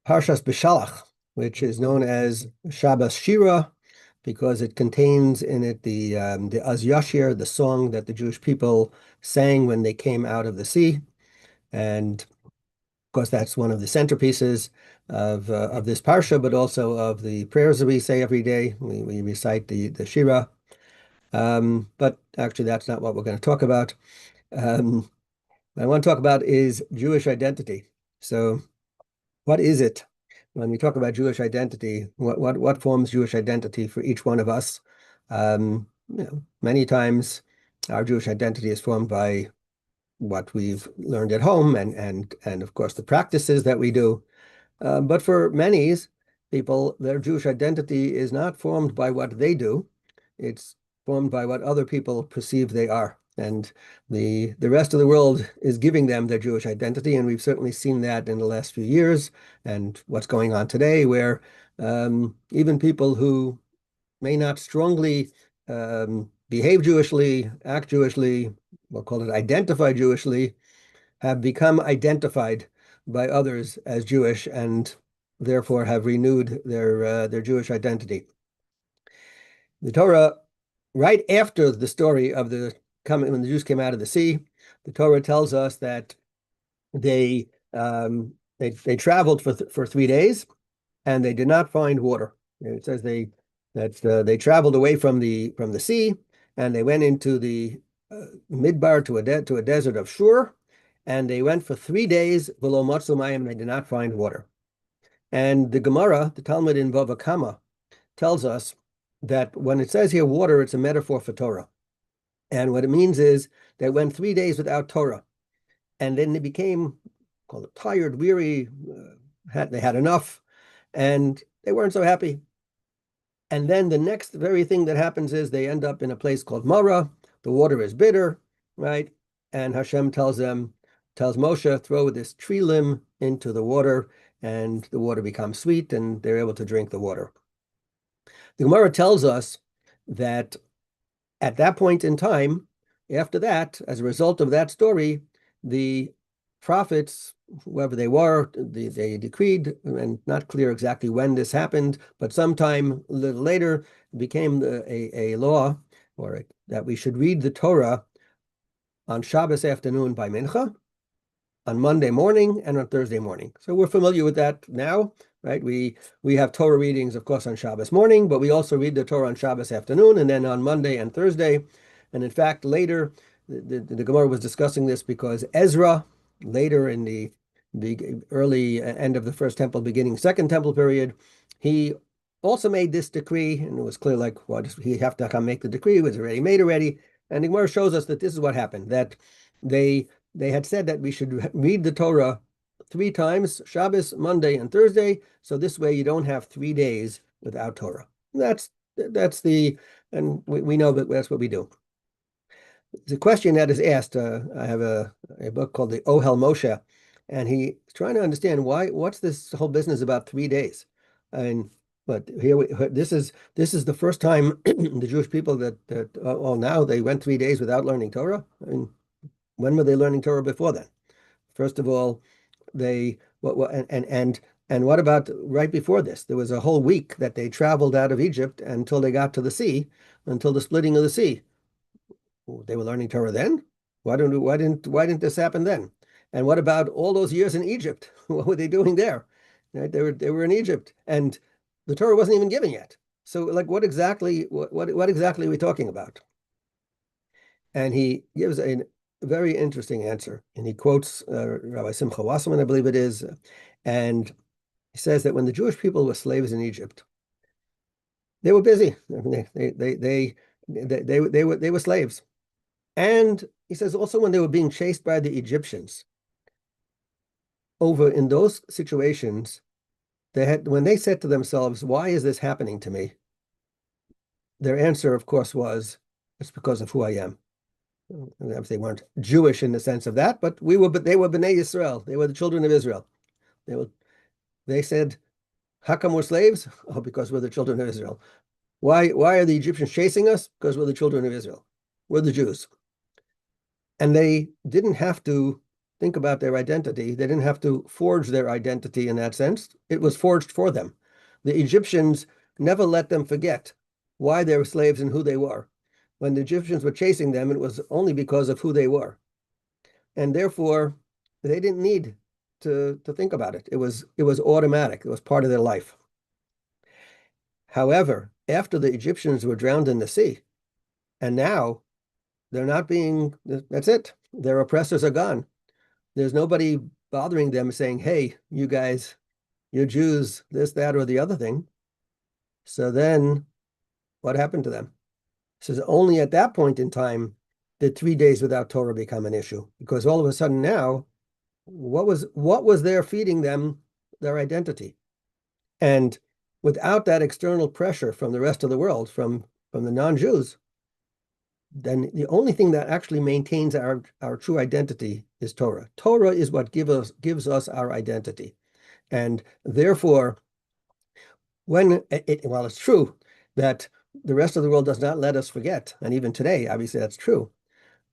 Parshas Beshalach, which is known as Shabbos Shira, because it contains in it the Az Yashir, the song that the Jewish people sang when they came out of the sea, and of course that's one of the centerpieces of this parsha, but also of the prayers that we say every day. We recite the Shira, but actually that's not what we're going to talk about. What I want to talk about is Jewish identity. So, what is it? When we talk about Jewish identity, what forms Jewish identity for each one of us? Many times our Jewish identity is formed by what we've learned at home and of course the practices that we do. But for many people, their Jewish identity is not formed by what they do. It's formed by what other people perceive they are. And the rest of the world is giving them their Jewish identity. And we've certainly seen that in the last few years and what's going on today, where even people who may not strongly behave Jewishly, act Jewishly, we'll call it identify Jewishly, have become identified by others as Jewish and therefore have renewed their Jewish identity. The Torah, right after the story of the coming when the Jews came out of the sea, the Torah tells us that they traveled for 3 days and they did not find water. It says they traveled away from the sea and they went into the midbar to a desert of Shur, and they went for 3 days below Matzu Mayim, and they did not find water. And the Gemara, the Talmud in Bava Kama, tells us that when it says here water, it's a metaphor for Torah. And what it means is they went 3 days without Torah. And then they became called it tired, weary, they had enough, and they weren't so happy. And then the next very thing that happens is they end up in a place called Mara. The water is bitter, right? And Hashem tells Moshe, throw this tree limb into the water, and the water becomes sweet, and they're able to drink the water. The Gemara tells us that at that point in time, after that, as a result of that story, the prophets, whoever they were, they decreed, and not clear exactly when this happened, but sometime a little later, it became a law, that we should read the Torah on Shabbos afternoon by Mincha, on Monday morning, and on Thursday morning. So we're familiar with that now, right? We have Torah readings, of course, on Shabbos morning, but we also read the Torah on Shabbos afternoon, and then on Monday and Thursday. And in fact, later, the Gemara was discussing this because Ezra, later in the early end of the First Temple, beginning Second Temple period, he also made this decree, and it was clear, like, what he have to come make the decree? It was already made already. And the Gemara shows us that this is what happened, that they had said that we should read the Torah 3 times, Shabbos, Monday, and Thursday, so this way you don't have 3 days without Torah. And we know that that's what we do. The question that is asked, I have a book called the Ohel Moshe, and he's trying to understand what's this whole business about 3 days? But this is the first time the Jewish people now they went 3 days without learning Torah. I mean, when were they learning Torah before then? First of all, and what about right before this? There was a whole week that they traveled out of Egypt until they got to the sea, until the splitting of the sea. They were learning Torah then? Why didn't this happen then? And what about all those years in Egypt? What were they doing there? Right? They were in Egypt, and the Torah wasn't even given yet. So, like, what exactly are we talking about? And he gives a very interesting answer, and he quotes Rabbi Simcha Wasserman, I believe it is, and he says that when the Jewish people were slaves in Egypt, they were busy. I mean, they were slaves. And he says also when they were being chased by the Egyptians, over in those situations, when they said to themselves, why is this happening to me? Their answer, of course, was, it's because of who I am. They weren't Jewish in the sense of that, but they were Bnei Yisrael. They were the children of Israel. They said, how come we're slaves? Oh, because we're the children of Israel. Why are the Egyptians chasing us? Because we're the children of Israel. We're the Jews. And they didn't have to think about their identity. They didn't have to forge their identity in that sense. It was forged for them. The Egyptians never let them forget why they were slaves and who they were. When the Egyptians were chasing them, it was only because of who they were. And therefore, they didn't need to think about it. It was automatic. It was part of their life. However, after the Egyptians were drowned in the sea, and now they're not being, that's it. Their oppressors are gone. There's nobody bothering them saying, hey, you guys, you're Jews, this, that, or the other thing. So then what happened to them? So only at that point in time did 3 days without Torah become an issue, because all of a sudden now, what was there feeding them their identity? And without that external pressure from the rest of the world, from the non-Jews, then the only thing that actually maintains our true identity is Torah. Torah is what gives us our identity. And therefore, while it's true that the rest of the world does not let us forget, and even today, obviously that's true,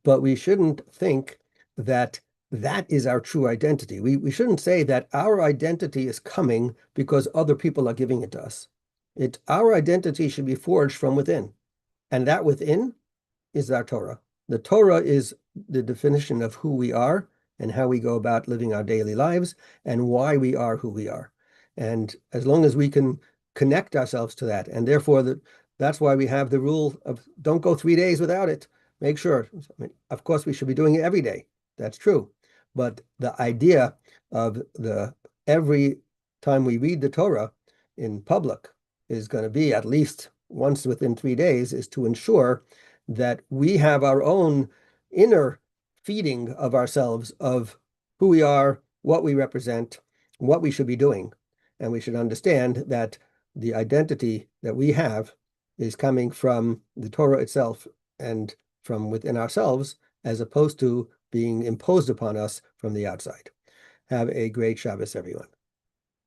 but we shouldn't think that that is our true identity. We shouldn't say that our identity is coming because other people are giving it to us. Our identity should be forged from within, and that within is our Torah. The Torah is the definition of who we are and how we go about living our daily lives and why we are who we are. And as long as we can connect ourselves to that, and therefore that's why we have the rule of don't go 3 days without it. Make sure. I mean, of course, we should be doing it every day. That's true. But the idea of every time we read the Torah in public is going to be at least once within 3 days, is to ensure that we have our own inner feeding of ourselves of who we are, what we represent, what we should be doing. And we should understand that the identity that we have is coming from the Torah itself and from within ourselves, as opposed to being imposed upon us from the outside. Have a great Shabbos, everyone.